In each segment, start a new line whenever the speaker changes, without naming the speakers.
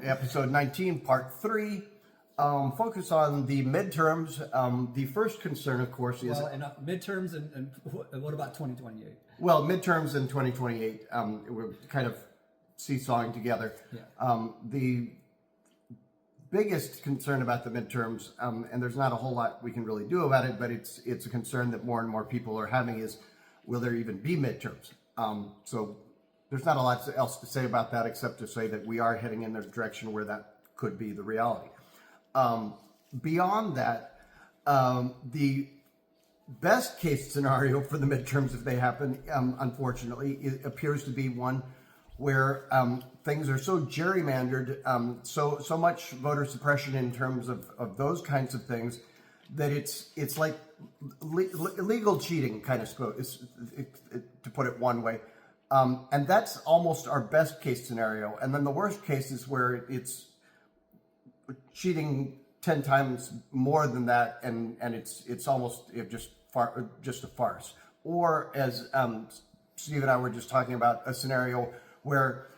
Episode 19, part 3, focus on the midterms. The first concern, of course, is...
midterms and what about 2028?
Well, midterms in 2028, we're kind of seesawing together.
Yeah.
The biggest concern about the midterms, and there's not a whole lot we can really do about it, but it's a concern that more and more people are having is, will there even be midterms? So there's not a lot else to say about that except to say that we are heading in the direction where that could be the reality. Beyond that, the best case scenario for the midterms, if they happen, unfortunately, it appears to be one where things are so gerrymandered, so much voter suppression in terms of those kinds of things, that it's like legal cheating, kind of, to put it one way. And that's almost our best case scenario. And then the worst case is where it's cheating 10 times more than that, and it's almost just a farce. Or as Steve and I were just talking about, a scenario where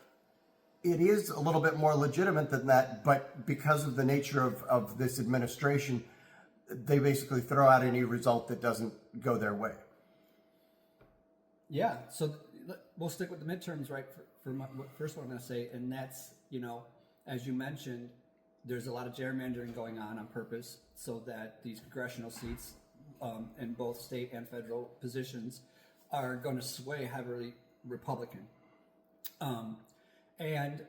it is a little bit more legitimate than that, but because of the nature of this administration, they basically throw out any result that doesn't go their way.
Yeah, so we'll stick with the midterms, right, for my first one I'm going to say, and that's, as you mentioned, there's a lot of gerrymandering going on purpose so that these congressional seats in both state and federal positions are going to sway heavily Republican. And,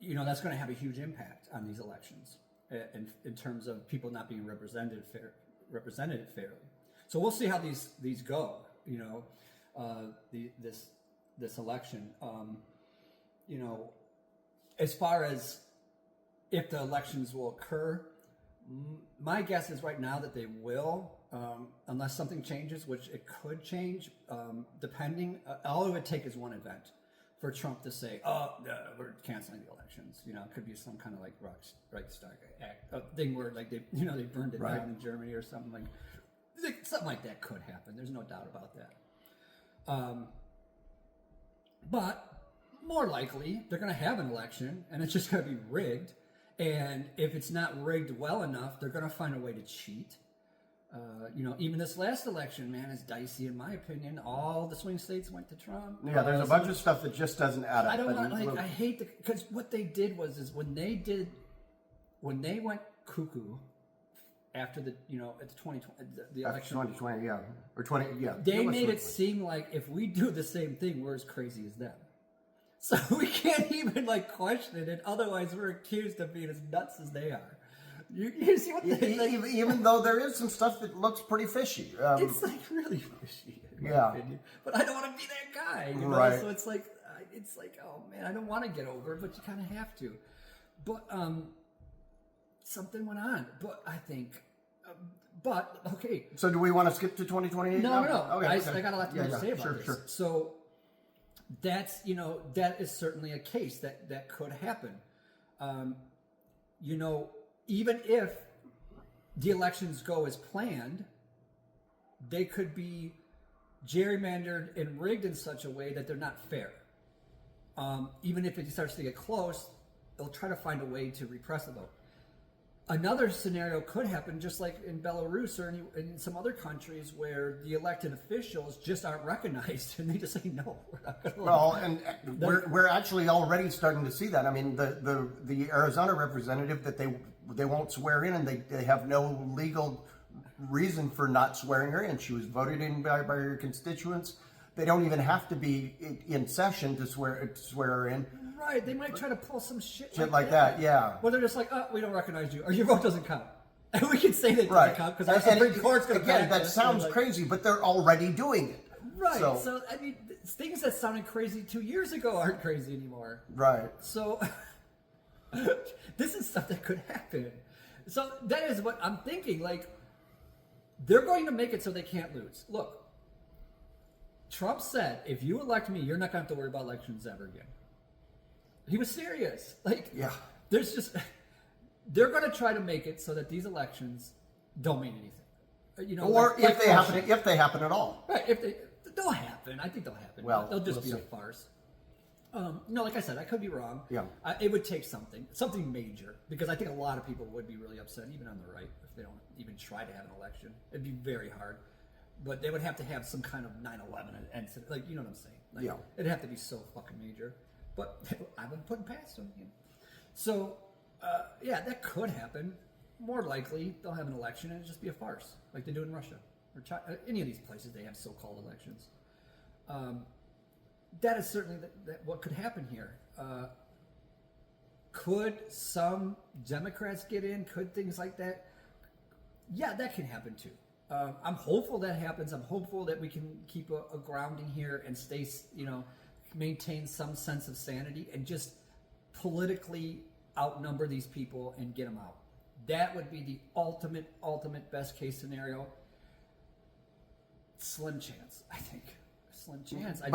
that's going to have a huge impact on these elections in terms of people not being represented fairly. So we'll see how these go, this election. As far as if the elections will occur, my guess is right now that they will, unless something changes, which it could change, depending. All it would take is one event for Trump to say, we're canceling the elections. It could be some kind of like Reichstag act, a thing where like they burned it down in Germany or something like that could happen. There's no doubt about that. But more likely, they're going to have an election, and it's just going to be rigged. And if it's not rigged well enough, they're going to find a way to cheat. Even this last election, man, is dicey in my opinion. All the swing states went to Trump.
Yeah, there's a bunch of stuff that just doesn't add up.
I hate because what they did was when they went cuckoo after the at the 2020 the election
2020, yeah, or 20, yeah.
They made it seem like if we do the same thing, we're as crazy as them. So we can't even question it. Otherwise, we're accused of being as nuts as they are. You see what they
even though there is some stuff that looks pretty fishy.
It's really fishy, in my opinion. But I don't want to be that guy,
right?
So it's like, oh man, I don't want to get over it, but you kind of have to. But something went on. But I think, but okay.
So do we want to skip to 2028?
No.
Okay,
I got a lot to say about this.
Sure.
So that's that is certainly a case that could happen. Even if the elections go as planned, they could be gerrymandered and rigged in such a way that they're not fair. Even if it starts to get close, they'll try to find a way to repress the vote. Another scenario could happen, just like in Belarus or in some other countries where the elected officials just aren't recognized and they just say, no, we're not going to.
Well, and we're actually already starting to see that. I mean, the Arizona representative that they won't swear in, and they have no legal reason for not swearing her in. She was voted in by her constituents. They don't even have to be in session to swear her in.
Right, they might try to pull some shit
like that, yeah.
Well, they're just like, we don't recognize you, or your vote doesn't count. And we can say that doesn't count because our Supreme Court's going to
again, that sounds crazy, but they're already doing it.
Right, so I mean, things that sounded crazy 2 years ago aren't crazy anymore.
Right.
So, this is stuff that could happen. So, that is what I'm thinking, they're going to make it so they can't lose. Look, Trump said, if you elect me, you're not going to have to worry about elections ever again. He was serious. They're going to try to make it so that these elections don't mean anything.
Or if they happen at all.
Right. They'll happen. I think they'll happen.
Well,
they'll just be a farce. No, like I said, I could be wrong.
Yeah.
It would take something major, because I think a lot of people would be really upset, even on the right, if they don't even try to have an election. It'd be very hard. But they would have to have some kind of 9/11 incident, like, you know what I'm saying? Like,
Yeah.
It'd have to be so fucking major. But I've been putting past them. You know? So, yeah, that could happen. More likely, they'll have an election and it'll just be a farce, like they do in Russia or China, any of these places. They have so-called elections. That is certainly what could happen here. Could some Democrats get in? Could things like that? Yeah, that can happen too. I'm hopeful that happens. I'm hopeful that we can keep a grounding here and stay, maintain some sense of sanity and just politically outnumber these people and get them out. That would be the ultimate best case scenario. Slim chance, I think. Slim chance. I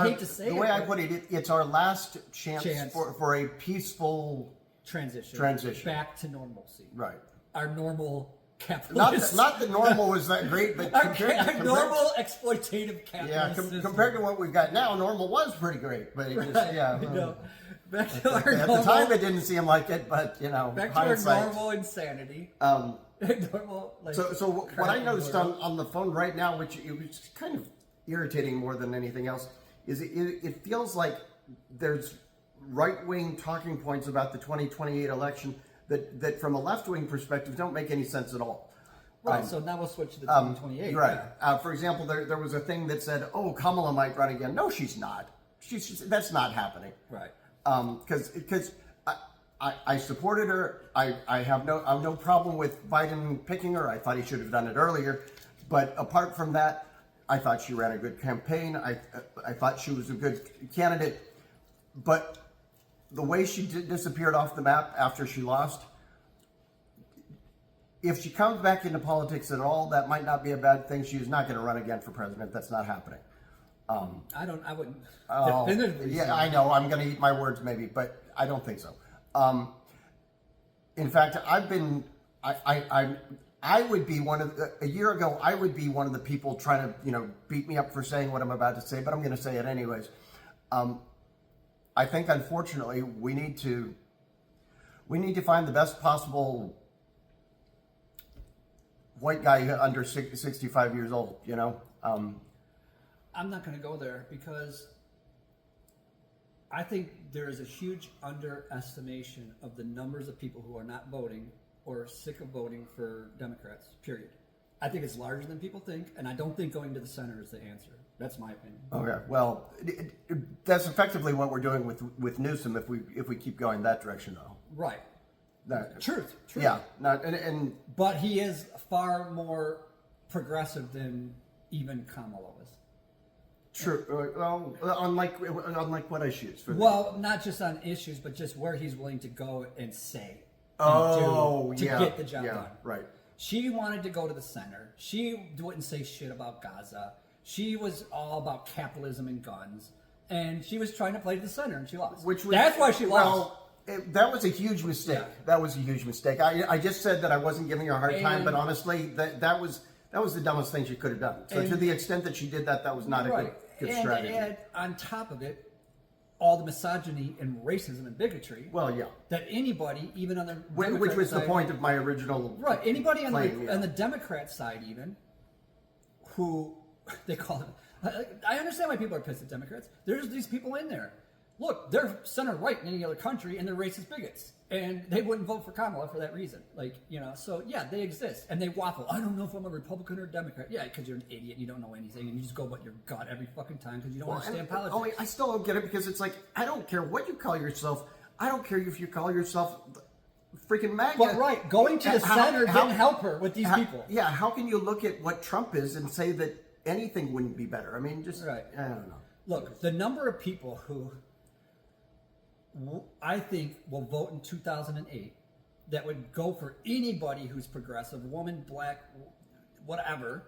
hate to say
the way I put it, it's our last chance. For a peaceful
transition back to normalcy.
Right.
Our normal capitalist.
Not the normal was that great, but
normal exploitative capitalist.
Yeah, compared to what we've got now, normal was pretty great, but it was,
back to our
at
normal,
the time it didn't seem like it, but
back
hindsight.
to our normal insanity. Normal. Like,
so what I noticed on the phone right now, which it was kind of irritating more than anything else, is it feels like there's right-wing talking points about the 2028 election that from a left-wing perspective don't make any sense at all.
Right, so now we'll switch to the 2028.
Right. For example, there was a thing that said, "Oh, Kamala might run again." No, she's not. That's not happening.
Right.
Because I supported her. I have no problem with Biden picking her. I thought he should have done it earlier. But apart from that, I thought she ran a good campaign. I thought she was a good candidate. But the way she disappeared off the map after she lost, if she comes back into politics at all, that might not be a bad thing. She is not going to run again for president. That's not happening.
I wouldn't definitively.
Yeah, I know. I'm going to eat my words maybe, but I don't think so. In fact, I would be a year ago, I would be one of the people trying to, beat me up for saying what I'm about to say, but I'm going to say it anyways. I think, unfortunately, we need to find the best possible white guy under 65 years old,
I'm not going to go there because I think there is a huge underestimation of the numbers of people who are not voting or are sick of voting for Democrats, period. I think it's larger than people think, and I don't think going to the center is the answer. That's my opinion.
Okay, well, that's effectively what we're doing with Newsom if we keep going that direction, though.
Right. Truth.
Yeah.
But he is far more progressive than even Kamala was.
True. Well, unlike what issues?
Not just on issues, but just where he's willing to go and say and do to get the job done.
Right.
She wanted to go to the center. She wouldn't say shit about Gaza. She was all about capitalism and guns, and she was trying to play to the center, and she lost. That's why she lost.
That was a huge mistake. Yeah. That was a huge mistake. I just said that I wasn't giving her a hard time, but honestly, that was the dumbest thing she could have done. So to the extent that she did that, that was not a good strategy.
And on top of it, all the misogyny and racism and bigotry.
Well, yeah.
That anybody, even on the
which was the point of my original
anybody on
claim,
on the Democrat side, even who they call them. I understand why people are pissed at Democrats. There's these people in there. Look, they're center right in any other country, and they're racist bigots, and they wouldn't vote for Kamala for that reason. So yeah, they exist, and they waffle. I don't know if I'm a Republican or a Democrat. Yeah, because you're an idiot, and you don't know anything, and you just go by your gut every fucking time because you don't understand politics.
I still don't get it because it's like I don't care what you call yourself. I don't care if you call yourself freaking MAGA.
But going to the center didn't help her with these people.
Yeah, how can you look at what Trump is and say that anything wouldn't be better? I mean, I don't know.
Look, the number of people who I think will vote in 2008 that would go for anybody who's progressive, woman, black, whatever,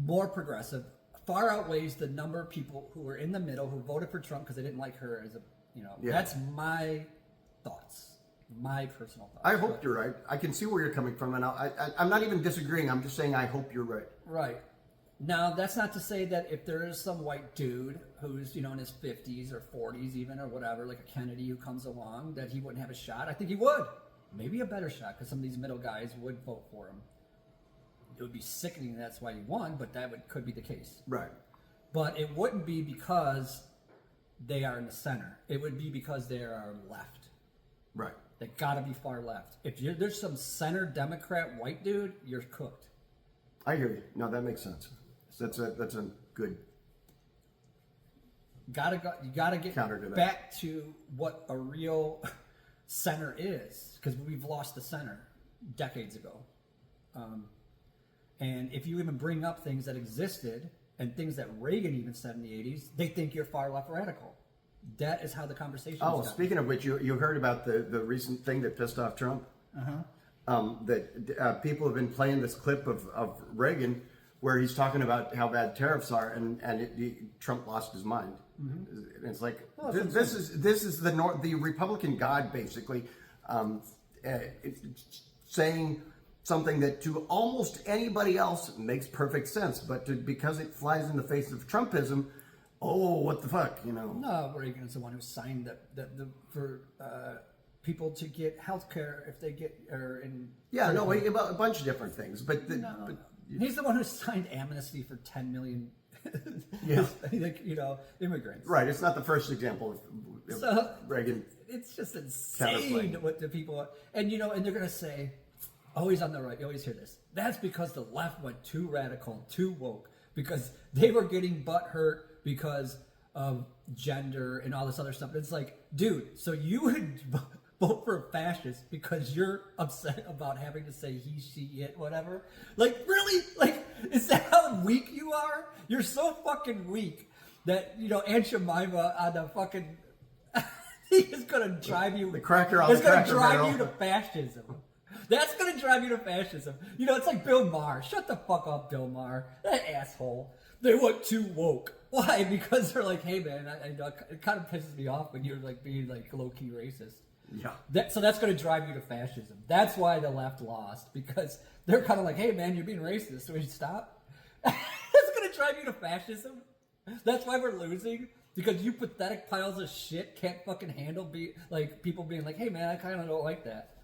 more progressive, far outweighs the number of people who were in the middle who voted for Trump because they didn't like her as That's my thoughts, my personal thoughts.
I hope you're right. I can see where you're coming from, and I'm not even disagreeing. I'm just saying I hope you're right.
Right. Now, that's not to say that if there is some white dude who's, in his 50s or 40s even or whatever, like a Kennedy who comes along, that he wouldn't have a shot. I think he would. Maybe a better shot, because some of these middle guys would vote for him. It would be sickening that's why he won, but could be the case.
Right.
But it wouldn't be because they are in the center. It would be because they are left.
Right.
They gotta be far left. If there's some center Democrat white dude, you're cooked.
I hear you. No, that makes sense. That's a good
You gotta get
counter to that.
back to what a real center is, because we've lost the center decades ago. And if you even bring up things that existed and things that Reagan even said in the 80s, they think you're far left radical. That is how the conversation.
Oh, speaking of which, you heard about the recent thing that pissed off Trump. That people have been playing this clip of Reagan where he's talking about how bad tariffs are, and Trump lost his mind. And it's like this is the Republican God basically saying something that to almost anybody else makes perfect sense, but because it flies in the face of Trumpism, oh, what the fuck,
No, Reagan is the one who signed for people to get health care if they get
a bunch of different things, but
he's the one who signed amnesty for 10 million immigrants.
Right, it's not the first example of Reagan.
It's just insane what the people are, and they're gonna say, always on the right, you always hear this, that's because the left went too radical, too woke, because they were getting butt hurt because of gender and all this other stuff. It's like, dude, so you would vote for a fascist because you're upset about having to say he, she, it, whatever? Like, really? Like, is that how weak you are? You're so fucking weak that, Aunt Jemima on the fucking... he is going to drive you...
The cracker on the cracker barrel.
It's going to drive you to fascism. That's going to drive you to fascism. It's like Bill Maher. Shut the fuck up, Bill Maher. That asshole. They went too woke. Why? Because they're like, hey, man, it kind of pisses me off when you're like being like low-key racist.
Yeah.
So that's going to drive you to fascism. That's why the left lost, because they're kind of like, hey, man, you're being racist. So we should stop. That's going to drive you to fascism. That's why we're losing, because you pathetic piles of shit can't fucking handle people being like, hey, man, I kind of don't like that.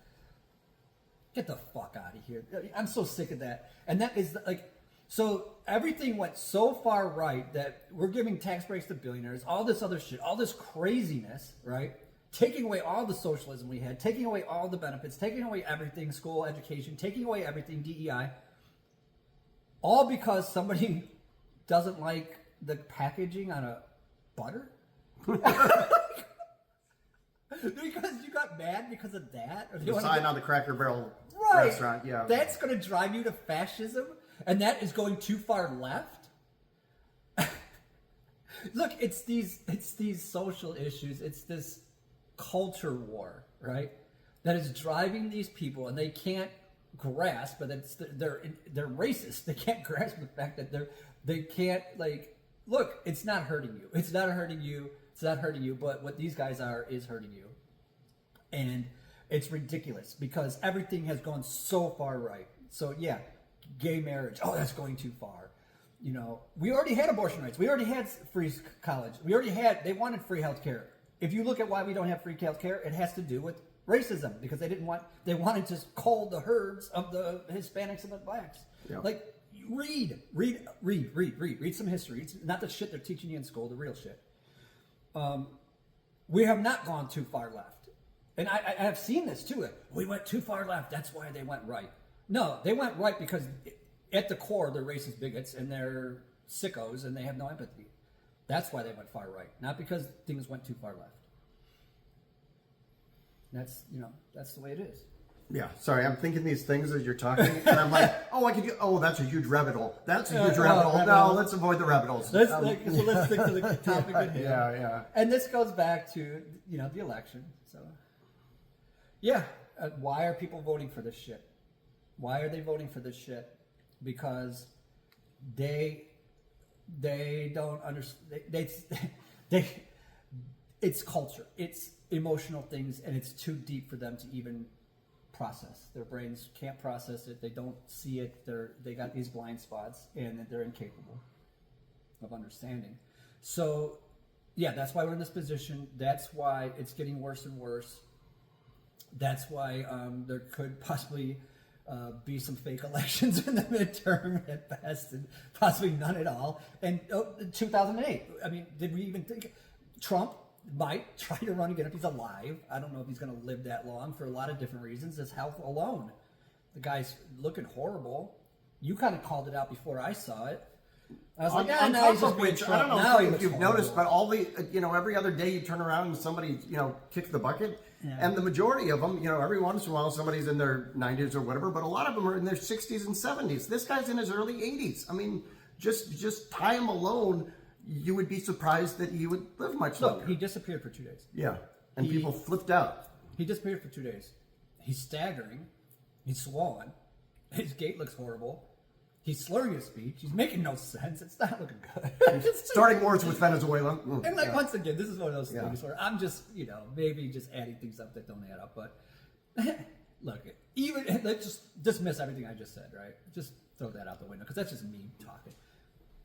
Get the fuck out of here. I'm so sick of that. And that is so everything went so far right that we're giving tax breaks to billionaires, all this other shit, all this craziness, right? Taking away all the socialism we had, taking away all the benefits, taking away everything, school, education, taking away everything, DEI, all because somebody doesn't like the packaging on a butter? Because you got mad because of that? Or
the sign on the Cracker Barrel restaurant, yeah.
That's going to drive you to fascism? And that is going too far left? Look, it's these social issues, it's this culture war, right? That is driving these people, and they can't grasp, but they're racist. They can't grasp the fact that they can't look. It's not hurting you. It's not hurting you. It's not hurting you. But what these guys are is hurting you, and it's ridiculous because everything has gone so far right. So yeah, gay marriage. Oh, that's going too far. We already had abortion rights. We already had free college. They wanted free health care. If you look at why we don't have free health care, it has to do with racism, because they wanted to cull the herds of the Hispanics and the blacks. Yeah. Read some history. It's not the shit they're teaching you in school, the real shit. We have not gone too far left. And I have seen this too. We went too far left. That's why they went right. No, they went right because at the core, they're racist bigots and they're sickos and they have no empathy. That's why they went far right, not because things went too far left. That's the way it is.
Yeah, sorry, I'm thinking these things as you're talking, and I'm like, that's a huge rabbit hole. That's a huge rabbit hole. No, let's avoid the rabbit holes.
Let's stick to the topic at hand.
Yeah.
And this goes back to, the election. So, yeah, why are people voting for this shit? Why are they voting for this shit? Because they don't understand. It's culture. It's emotional things, and it's too deep for them to even process. Their brains can't process it. They don't see it. They got these blind spots, and they're incapable of understanding. So, yeah, that's why we're in this position. That's why it's getting worse and worse. That's why there could possibly be some fake elections in the midterm at best, and possibly none at all. And 2008, I mean, did we even think Trump might try to run again if he's alive? I don't know if he's going to live that long for a lot of different reasons. His health alone. The guy's looking horrible. You kind of called it out before I saw it. I was like, yeah, now he's just being Trump.
I don't know
now
if you've noticed, but all the, every other day you turn around and somebody, kicks the bucket. Yeah. And the majority of them, every once in a while somebody's in their 90s or whatever, but a lot of them are in their 60s and 70s. This guy's in his early 80s. I mean, just time alone, you would be surprised that he would live much longer.
He disappeared for 2 days.
Yeah, and people flipped out.
He disappeared for 2 days. He's staggering. He's swollen. His gait looks horrible. He's slurring his speech. He's making no sense. It's not looking good.
Starting wars with Venezuela.
And once again, this is one of those things where I'm just, maybe just adding things up that don't add up. But look, let's just dismiss everything I just said, right? Just throw that out the window because that's just me talking.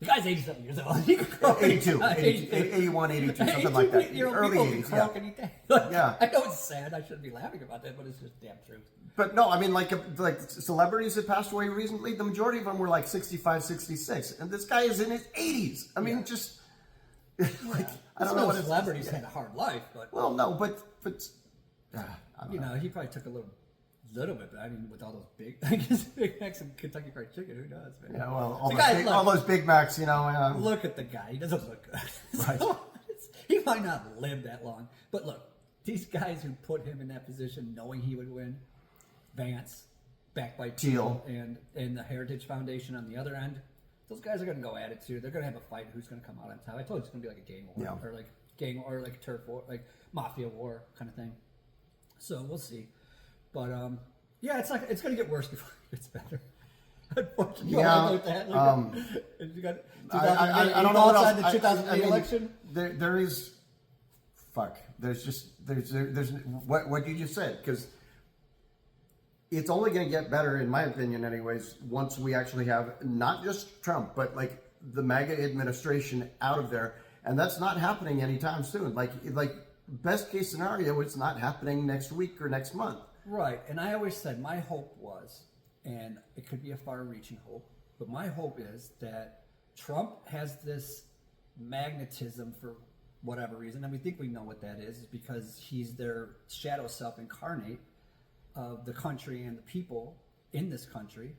The guy's 87 years old. He can
82, 81, 82, something like that. Early 80s,
yeah. I know it's sad. I shouldn't be laughing about that, but it's just damn true.
But no, I mean, like celebrities that passed away recently, the majority of them were like 65, 66. And this guy is in his 80s. I mean, just, I don't know what
celebrities had a hard life, but...
Well, no, but
he probably took a little bit, but I mean, with all those Big Macs and Kentucky Fried Chicken, who knows, man?
Yeah, well, all those Big Macs,
Look at the guy. He doesn't look good. Right. He might not live that long. But look, these guys who put him in that position knowing he would win, Vance, backed by Teal, and the Heritage Foundation on the other end, those guys are going to go at it too. They're going to have a fight who's going to come out on top. I told you it's going to be like a gang war, or like a turf war, like mafia war kind of thing. So we'll see. But it's going to get worse before it gets better. Unfortunately, you got
I don't know what else.
The 2008 election.
There is, there's what you just said, because it's only going to get better, in my opinion, anyways, once we actually have not just Trump, but like the MAGA administration out of there, and that's not happening anytime soon. Like best case scenario, it's not happening next week or next month.
Right, and I always said my hope was, and it could be a far-reaching hope, but my hope is that Trump has this magnetism for whatever reason, and we think we know what that is because he's their shadow self incarnate of the country and the people in this country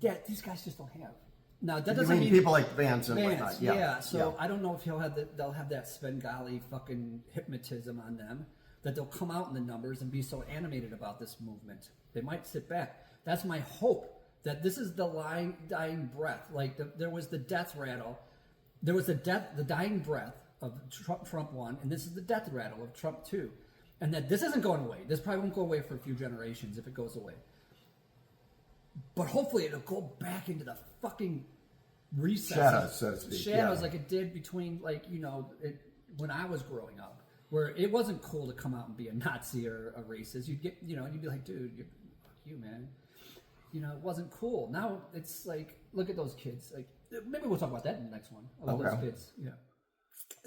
that these guys just don't have. Now that doesn't mean
people like Vance and whatnot.
Yeah. So I don't know if they'll have that Svengali fucking hypnotism on them, that they'll come out in the numbers and be so animated about this movement. They might sit back. That's my hope, that this is the dying breath. Like there was the death rattle. There was the dying breath of Trump 1, and this is the death rattle of Trump 2. And that this isn't going away. This probably won't go away for a few generations if it goes away. But hopefully it'll go back into the fucking recesses.
Shadows, so to speak.
Shadows, like it did between, when I was growing up, where it wasn't cool to come out and be a Nazi or a racist. You'd get, you'd be like, dude, fuck you, man. It wasn't cool. Now it's like, look at those kids. Like, maybe we'll talk about that in the next one. About those kids. Yeah.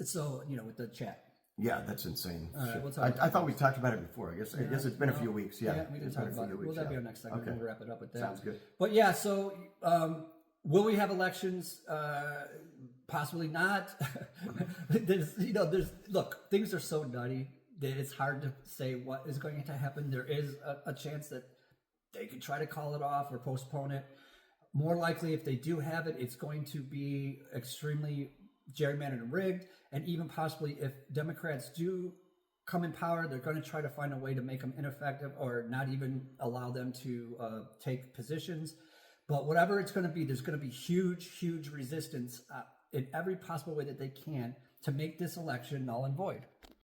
So, with the chat.
Yeah, that's insane.
All right, we'll
I thought we talked about it before. I guess it's been a few weeks. Yeah,
we didn't talk about it. Well, that'll be our next segment.
Okay.
We'll wrap it up with that.
Sounds good.
But yeah, so will we have elections? Possibly not. Look, things are so nutty that it's hard to say what is going to happen. There is a chance that they could try to call it off or postpone it. More likely, if they do have it, it's going to be extremely gerrymandered and rigged. And even possibly if Democrats do come in power, they're going to try to find a way to make them ineffective or not even allow them to take positions. But whatever it's going to be, there's going to be huge resistance in every possible way that they can to make this election null and void.